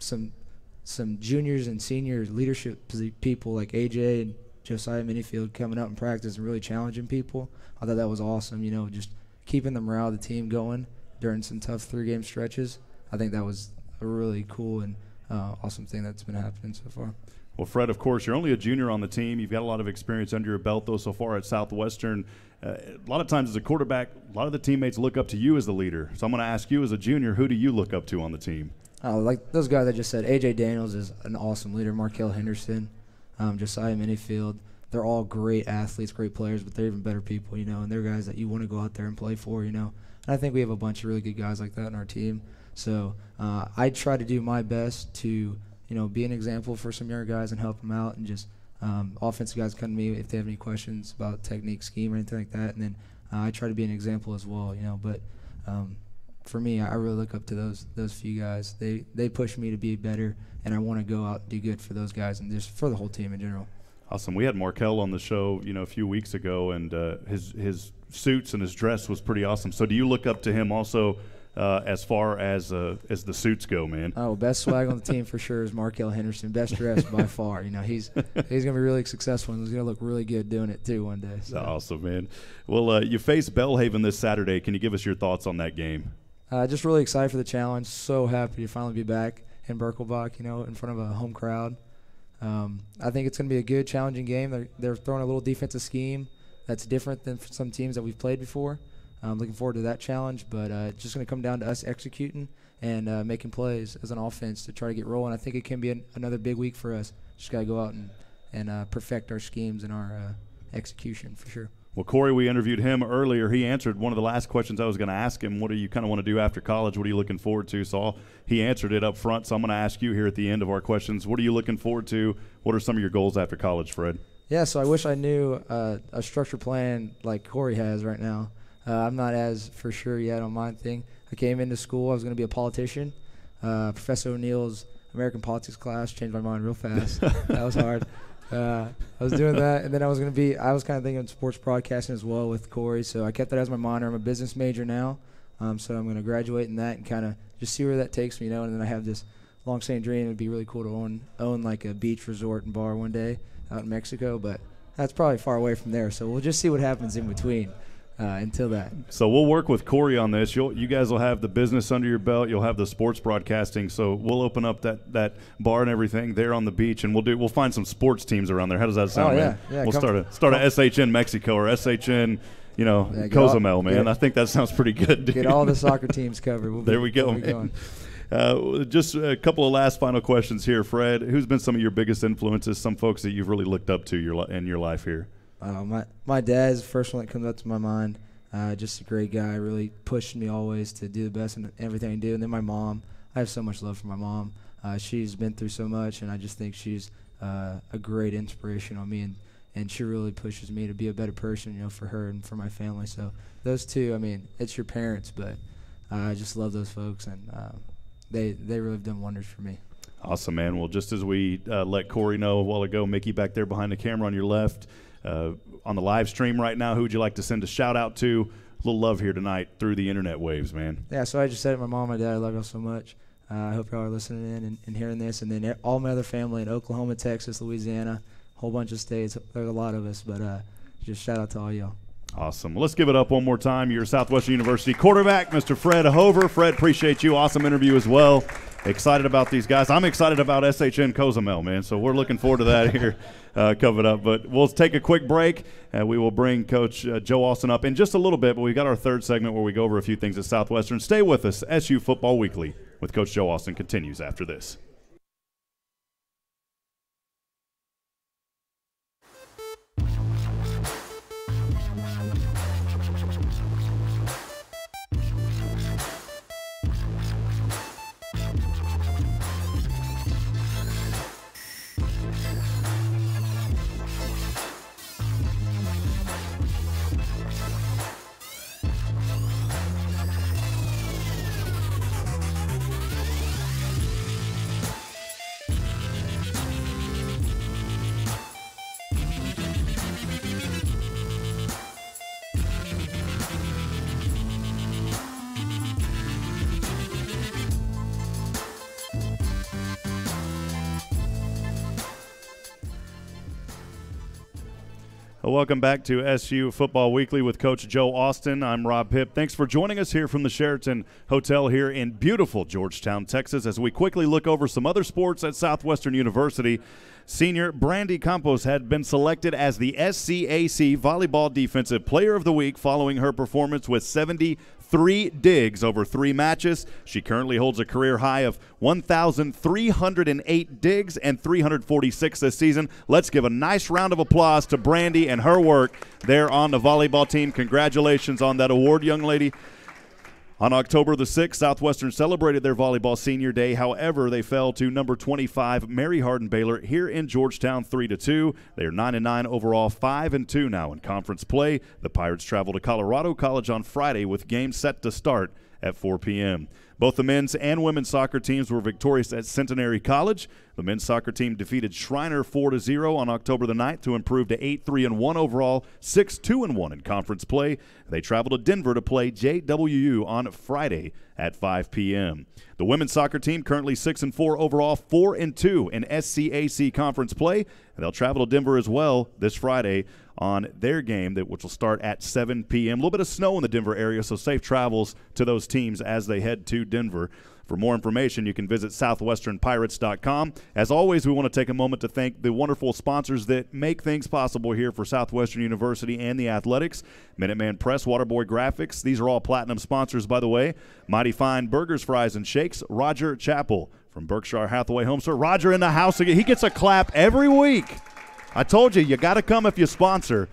juniors and seniors leadership people like AJ and Josiah Minifield coming out in practice and really challenging people. I thought that was awesome, just keeping the morale of the team going during some tough 3-game stretches. I think that was a really cool and awesome thing that's been happening so far. Well, Fred, of course, you're only a junior on the team. You've got a lot of experience under your belt, though, so far at Southwestern. A lot of times as a quarterback, a lot of the teammates look up to you as the leader. So I'm going to ask you as a junior, who do you look up to on the team? Like those guys I just said, A.J. Daniels is an awesome leader, Markel Henderson, Josiah Minifield. They're all great athletes, great players, but they're even better people, and they're guys that you want to go out there and play for, And I think we have a bunch of really good guys like that in our team. So I try to do my best to, be an example for some younger guys and help them out, and just offensive guys come to me if they have any questions about technique, scheme, or anything like that. And then I try to be an example as well, But for me, I really look up to those few guys. They push me to be better, and I want to go out and do good for those guys and just for the whole team in general. Awesome. We had Markel on the show, a few weeks ago, and his suits and his dress was pretty awesome. So do you look up to him also as far as the suits go, man? Oh, best swag on the team for sure is Markel Henderson. Best dressed by far. He's going to be really successful, and he's going to look really good doing it too one day. So. Awesome, man. Well, you face Belhaven this Saturday. Can you give us your thoughts on that game? Just really excited for the challenge. So happy to finally be back in Birkelbach, in front of a home crowd. I think it's going to be a good, challenging game. They're throwing a little defensive scheme that's different than some teams that we've played before. I'm looking forward to that challenge, but it's just going to come down to us executing and making plays as an offense to try to get rolling. I think it can be another big week for us. Just got to go out and perfect our schemes and our execution for sure. Well, Corey, we interviewed him earlier. He answered one of the last questions I was going to ask him. What do you kind of want to do after college? What are you looking forward to? So he answered it up front, so I'm going to ask you here at the end of our questions. What are you looking forward to? What are some of your goals after college, Fred? Yeah, so I wish I knew a structured plan like Corey has right now. I'm not as for sure yet on my thing. I came into school, I was going to be a politician. Professor O'Neill's American politics class. Changed my mind real fast. That was hard. I was doing that, and then I was kind of thinking of sports broadcasting as well with Corey, so I kept that as my minor. I'm a business major now, so I'm going to graduate in that and kind of just see where that takes me, and then I have this long-standing dream. It would be really cool to own like a beach resort and bar one day out in Mexico, but that's probably far away from there, so we'll just see what happens in between. Until that. So we'll work with Corey on this. You guys will have the business under your belt. You'll have the sports broadcasting. So we'll open up that bar and everything there on the beach, and we'll find some sports teams around there. How does that sound, man? Yeah. We'll start a SHN Mexico or SHN, Cozumel, man. I think that sounds pretty good, dude. Get all the soccer teams covered. There we go, man. Just a couple of last final questions here, Fred. Who's been some of your biggest influences? Some folks that you've really looked up to in your life here. My dad is the first one that comes up to my mind. Just a great guy, really pushed me always to do the best in everything I do. And then my mom, I have so much love for my mom. She's been through so much, and I just think she's a great inspiration on me, and she really pushes me to be a better person, for her and for my family. So those two, it's your parents, but I just love those folks, and they really have done wonders for me. Awesome, man. Well, just as we let Corey know a while ago, Mickey back there behind the camera on your left, on the live stream right now, who would you like to send a shout-out to? A little love here tonight through the internet waves, man. Yeah, so I just said it, my mom and my dad, I love y'all so much. I hope y'all are listening in and hearing this. And then all my other family in Oklahoma, Texas, Louisiana, a whole bunch of states. There's a lot of us, but just shout-out to all y'all. Awesome. Let's give it up one more time. Your Southwestern University quarterback, Mr. Fred Hover. Fred, appreciate you. Awesome interview as well. Excited about these guys. I'm excited about SHN Cozumel, man, so we're looking forward to that here coming up. But we'll take a quick break, and we will bring Coach Joe Austin up in just a little bit, but we've got our third segment where we go over a few things at Southwestern. Stay with us. SU Football Weekly with Coach Joe Austin continues after this. Welcome back to SU Football Weekly with Coach Joe Austin. I'm Rob Hipp. Thanks for joining us here from the Sheraton Hotel here in beautiful Georgetown, Texas, as we quickly look over some other sports at Southwestern University. Senior Brandy Campos had been selected as the SCAC Volleyball Defensive Player of the Week following her performance with 73 digs over 3 matches. She currently holds a career high of 1,308 digs and 346 this season. Let's give a nice round of applause to Brandy and her work there on the volleyball team. Congratulations on that award, young lady. On October the 6th, Southwestern celebrated their volleyball senior day. However, they fell to number 25, Mary Hardin-Baylor, here in Georgetown 3-2. They are 9-9 overall, 5-2 now in conference play. The Pirates travel to Colorado College on Friday with games set to start at 4 p.m. Both the men's and women's soccer teams were victorious at Centenary College. The men's soccer team defeated Schreiner 4-0 on October the 9th to improve to 8-3-1 overall, 6-2-1 in conference play. They travel to Denver to play JWU on Friday at 5 p.m. The women's soccer team currently 6-4 overall, 4-2 in SCAC conference play. They'll travel to Denver as well this Friday on their game, which will start at 7 p.m. A little bit of snow in the Denver area, so safe travels to those teams as they head to Denver. For more information, you can visit southwesternpirates.com. As always, we want to take a moment to thank the wonderful sponsors that make things possible here for Southwestern University and the athletics. Minuteman Press, Waterboy Graphics. These are all platinum sponsors, by the way. Mighty Fine Burgers, Fries, and Shakes. Roger Chappell from Berkshire Hathaway Home Store. Roger in the house again. He gets a clap every week. I told you got to come if you sponsor.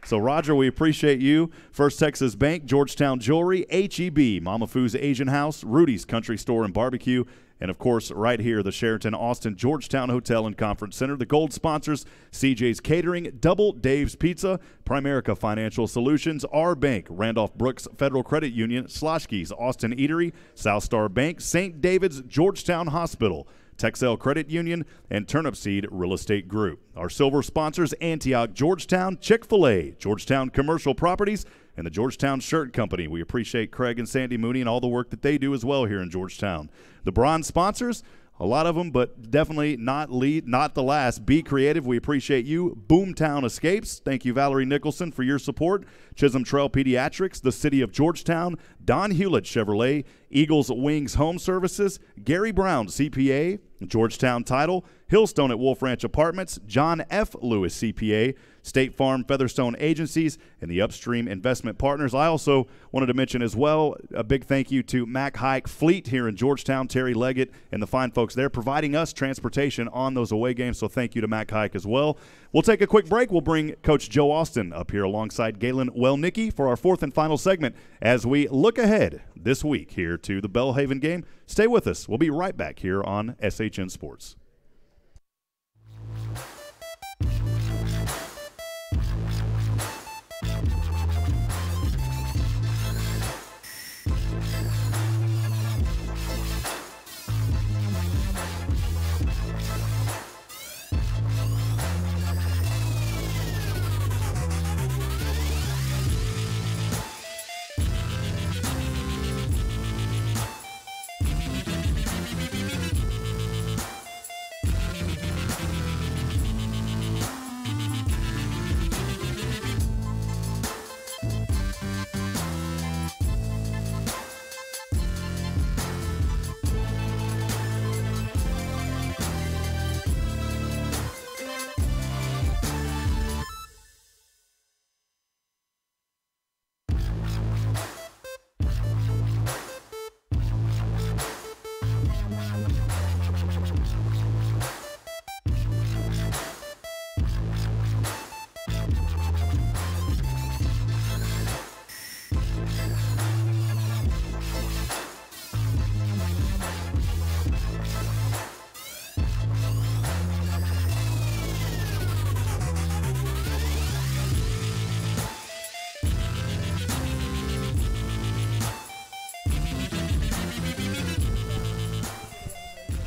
So, Roger, we appreciate you. First Texas Bank, Georgetown Jewelry, HEB, Mama Foo's Asian House, Rudy's Country Store and Barbecue, and, of course, right here, the Sheraton Austin Georgetown Hotel and Conference Center. The gold sponsors, CJ's Catering, Double Dave's Pizza, Primerica Financial Solutions, R Bank, Randolph Brooks Federal Credit Union, Sloshki's Austin Eatery, South Star Bank, St. David's Georgetown Hospital, Texel Credit Union, and Turnipseed Real Estate Group. Our silver sponsors, Antioch, Georgetown, Chick-fil-A, Georgetown Commercial Properties, and the Georgetown Shirt Company. We appreciate Craig and Sandy Mooney and all the work that they do as well here in Georgetown. The bronze sponsors, a lot of them, but definitely not the last. Be Creative, we appreciate you. Boomtown Escapes, thank you, Valerie Nicholson, for your support. Chisholm Trail Pediatrics, the City of Georgetown, Don Hewlett Chevrolet, Eagles Wings Home Services, Gary Brown CPA, Georgetown Title, HILLSTONE at Wolf Ranch Apartments, John F. Lewis CPA, State Farm Featherstone Agencies, and the Upstream Investment Partners. I also wanted to mention as well a big thank you to Mac Hike Fleet here in Georgetown, Terry Leggett and the fine folks there providing us transportation on those away games, so thank you to Mac Hike as well. We'll take a quick break. We'll bring Coach Joe Austin up here alongside Galen Welnicki for our fourth and final segment as we look ahead this week here to the Belhaven game. Stay with us. We'll be right back here on SHN Sports.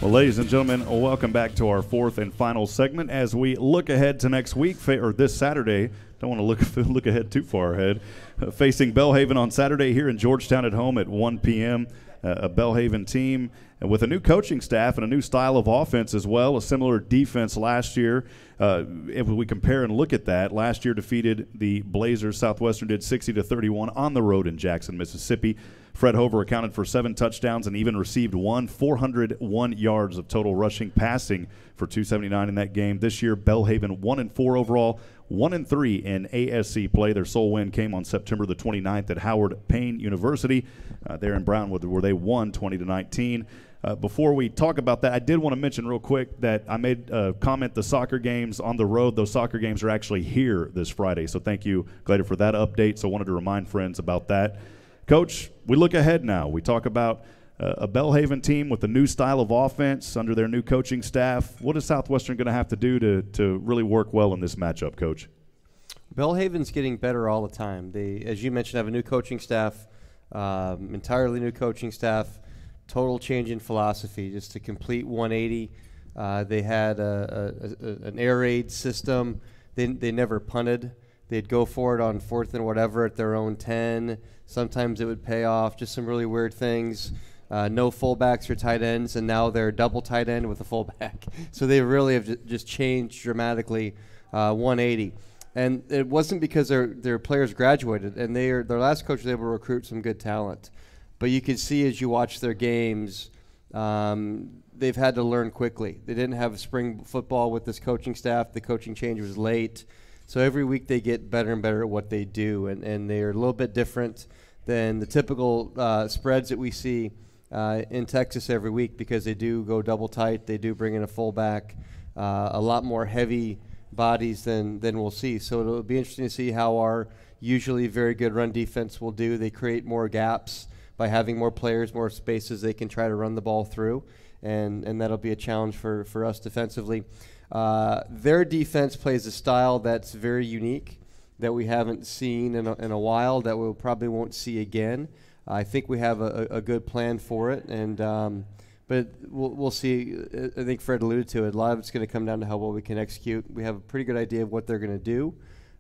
Well, ladies and gentlemen, welcome back to our fourth and final segment as we look ahead to next week, or this Saturday. Don't want to look ahead too far ahead. Facing Belhaven on Saturday here in Georgetown at home at 1 p.m. A Belhaven team with a new coaching staff and a new style of offense as well, a similar defense last year. If we compare and look at that, last year defeated the Blazers. Southwestern did 60-31 on the road in Jackson, Mississippi. Fred Hover accounted for 7 touchdowns and even received 401 yards of total rushing passing for 279 in that game. This year, Belhaven 1-4 overall, 1-3 in ASC play. Their sole win came on September the 29th at Howard Payne University there in Brownwood, where they won 20-19. Before we talk about that, I did want to mention real quick that I made a comment, the soccer games on the road, those soccer games are actually here this Friday. So thank you, Glader, for that update. So I wanted to remind friends about that. Coach, we look ahead now. We talk about a Belhaven team with a new style of offense under their new coaching staff. What is Southwestern going to have to do to really work well in this matchup, Coach? Belhaven's getting better all the time. They, as you mentioned, have a new coaching staff, entirely new coaching staff, total change in philosophy, just a complete 180. They had an air raid system. They never punted. They'd go for it on 4th and whatever at their own 10. Sometimes it would pay off, just some really weird things. No fullbacks or tight ends, and now they're double tight end with a fullback. So they really have just changed dramatically, 180. And it wasn't because their players graduated, and their last coach was able to recruit some good talent. But you can see as you watch their games, they've had to learn quickly. They didn't have spring football with this coaching staff. The coaching change was late. So every week they get better and better at what they do, and they're a little bit different than the typical spreads that we see in Texas every week, because they do go double tight. They do bring in a fullback, a lot more heavy bodies than we'll see. So it'll be interesting to see how our usually very good run defense will do. They create more gaps by having more players, more spaces they can try to run the ball through, and that'll be a challenge for us defensively. Their defense plays a style that's very unique that we haven't seen in a while, that we probably won't see again. I think we have a good plan for it, but But we'll see. I think Fred alluded to it. A lot of it's going to come down to how well we can execute. We have a pretty good idea of what they're going to do,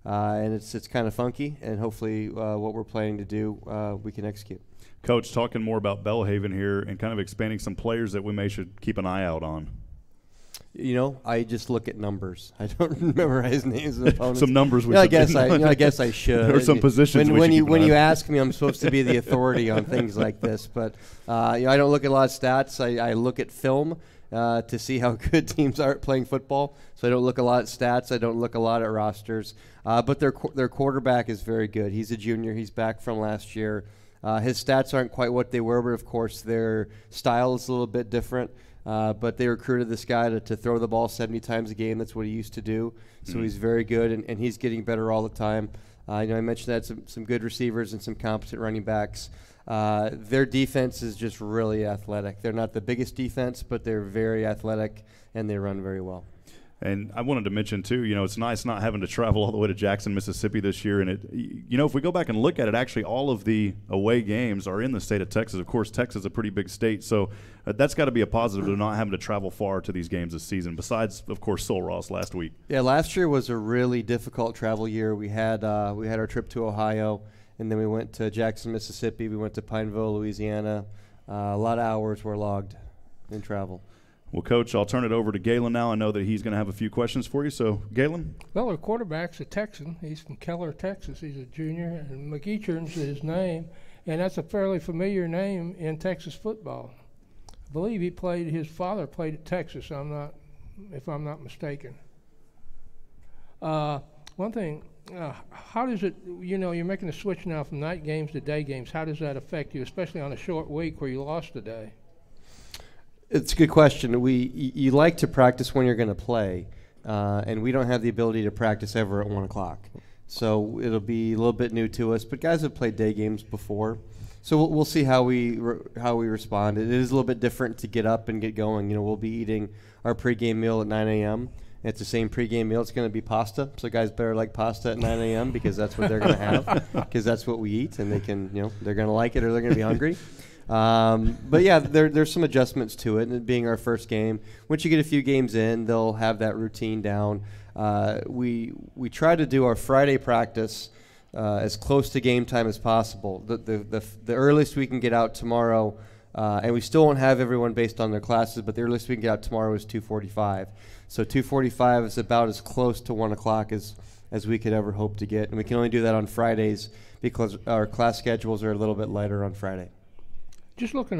and it's kind of funky. And hopefully, what we're planning to do, we can execute. Coach, talking more about Belhaven here and kind of expanding some players that we should keep an eye out on. You know, I just look at numbers. I don't memorize names of opponents. Some numbers we I should guess I should. Or some positions when you ask ask me, I'm supposed to be the authority on things like this. But I don't look at a lot of stats. I look at film to see how good teams are at playing football. So I don't look a lot at stats. I don't look a lot at rosters. But their quarterback is very good. He's a junior. He's back from last year. His stats aren't quite what they were, but of course their style is a little bit different. But they recruited this guy to throw the ball 70 times a game. That's what he used to do. So he's very good, and he's getting better all the time. I mentioned that some good receivers and some competent running backs. Their defense is just really athletic. They're not the biggest defense, but they're very athletic, and they run very well. And I wanted to mention, too, it's nice not having to travel all the way to Jackson, Mississippi this year. And, if we go back and look at it, actually all of the away games are in the state of Texas. Of course, Texas is a pretty big state, so that's got to be a positive to not having to travel far to these games this season, besides, of course, Sul Ross last week. Yeah, last year was a really difficult travel year. We had our trip to Ohio, and then we went to Jackson, Mississippi. We went to Pineville, Louisiana. A lot of hours were logged in travel. Well, Coach, I'll turn it over to Galen now. I know that he's going to have a few questions for you. So, Galen? Well, our quarterback's a Texan. He's from Keller, Texas. He's a junior, and McEachern's his name, and that's a fairly familiar name in Texas football. I believe his father played at Texas, if I'm not mistaken. One thing, how does it, you're making a switch now from night games to day games. How does that affect you, especially on a short week where you lost a day? It's a good question. You like to practice when you're going to play, and we don't have the ability to practice ever at 1 o'clock. So it'll be a little bit new to us. But guys have played day games before, so we'll see how we respond. It is a little bit different to get up and get going. We'll be eating our pregame meal at 9 a.m. It's the same pregame meal. It's going to be pasta. So guys better like pasta at 9 a.m. because that's what they're going to have, because that's what we eat, and they can, they're going to like it or they're going to be hungry. But yeah, there's some adjustments to it, and it being our first game. Once you get a few games in, they'll have that routine down. We try to do our Friday practice as close to game time as possible. The earliest we can get out tomorrow, and we still won't have everyone based on their classes, but the earliest we can get out tomorrow is 2:45. So 2:45 is about as close to 1 o'clock as we could ever hope to get, and we can only do that on Fridays because our class schedules are a little bit lighter on Friday. Just looking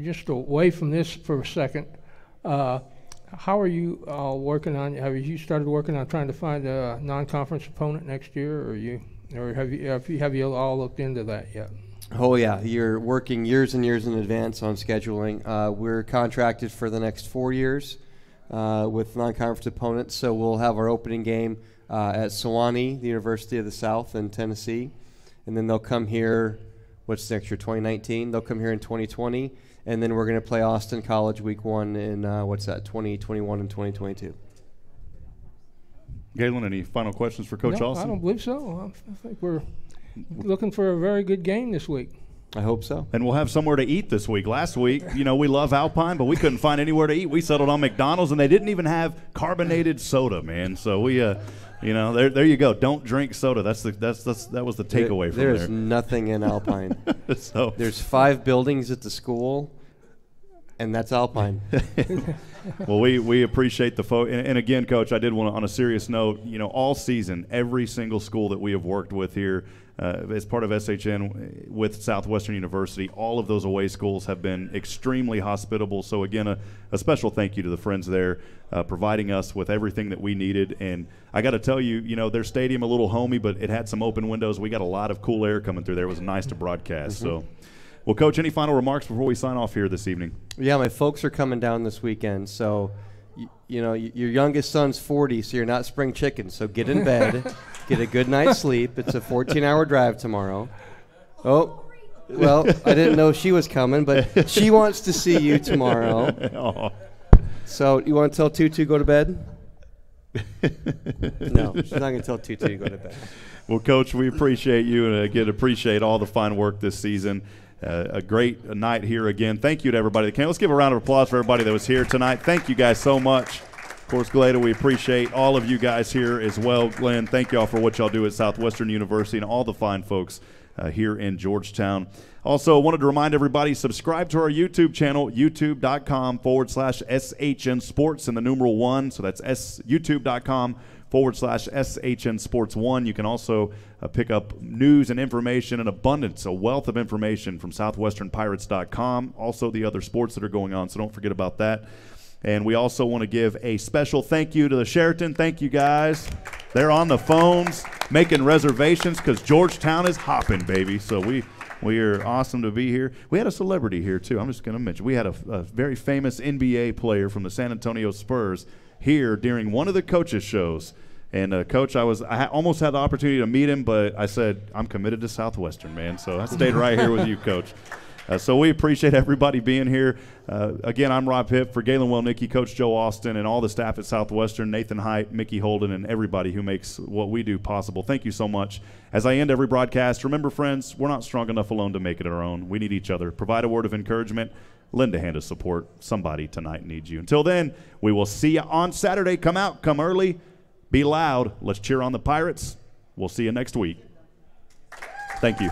just away from this for a second, how are you working on? Have you started working on trying to find a non-conference opponent next year, or have you all looked into that yet? Oh yeah, you're working years and years in advance on scheduling. We're contracted for the next 4 years with non-conference opponents, so we'll have our opening game at Sewanee, the University of the South in Tennessee, and then they'll come here. What's next year, 2019? They'll come here in 2020, and then we're going to play Austin College week 1 in, 2021 and 2022. Galen, any final questions for Coach Austin? I don't believe so. I think we're looking for a very good game this week. I hope so. And we'll have somewhere to eat this week. Last week, we love Alpine, but we couldn't find anywhere to eat. We settled on McDonald's, and they didn't even have carbonated soda, man. So we there you go. Don't drink soda. That was the takeaway from there. There's nothing in Alpine. So there's 5 buildings at the school, and that's Alpine. Well, we appreciate the and again, Coach, I did want to, on a serious note, all season, every single school that we have worked with here as part of SHN with Southwestern University, all of those away schools have been extremely hospitable. So again, a special thank you to the friends there providing us with everything that we needed. And I got to tell you, their stadium a little homey, but it had some open windows. We got a lot of cool air coming through there. It was nice to broadcast. Mm-hmm. So. Well, Coach, any final remarks before we sign off here this evening? Yeah, my folks are coming down this weekend, so your youngest son's 40, so you're not spring chicken. So get in bed, get a good night's sleep. It's a 14-hour drive tomorrow. Oh, well, I didn't know she was coming, but she wants to see you tomorrow. Oh. So you want to tell Tutu go to bed? No, she's not going to tell Tutu to go to bed. Well, Coach, we appreciate you, and again, appreciate all the fine work this season. a great night here again. Thank you to everybody that came. Let's give a round of applause for everybody that was here tonight. Thank you guys so much. Of course, Galeta, we appreciate all of you guys here as well. Glenn, thank you all for what y'all do at Southwestern University and all the fine folks here in Georgetown. Also, wanted to remind everybody, subscribe to our YouTube channel, youtube.com/SHN Sports and the numeral 1. So that's youtube.com/SHN Sports 1. You can also pick up news and information, an abundance, a wealth of information from SouthwesternPirates.com. Also the other sports that are going on, so don't forget about that. And we also want to give a special thank you to the Sheraton. Thank you, guys. They're on the phones making reservations because Georgetown is hopping, baby. So we are awesome to be here. We had a celebrity here, too. I'm just going to mention. We had a very famous NBA player from the San Antonio Spurs here during one of the coaches' shows. And Coach, I almost had the opportunity to meet him, but I said, I'm committed to Southwestern, man. So I stayed right here with you, Coach. So we appreciate everybody being here. Again, I'm Rob Hipp for Galen Welnicki, Coach Joe Austin, and all the staff at Southwestern, Nathan Height, Mickey Holden, and everybody who makes what we do possible. Thank you so much. As I end every broadcast, remember, friends, we're not strong enough alone to make it our own. We need each other. Provide a word of encouragement. Lend a hand of support. Somebody tonight needs you. Until then, we will see you on Saturday. Come out. Come early. Be loud. Let's cheer on the Pirates. We'll see you next week. Thank you.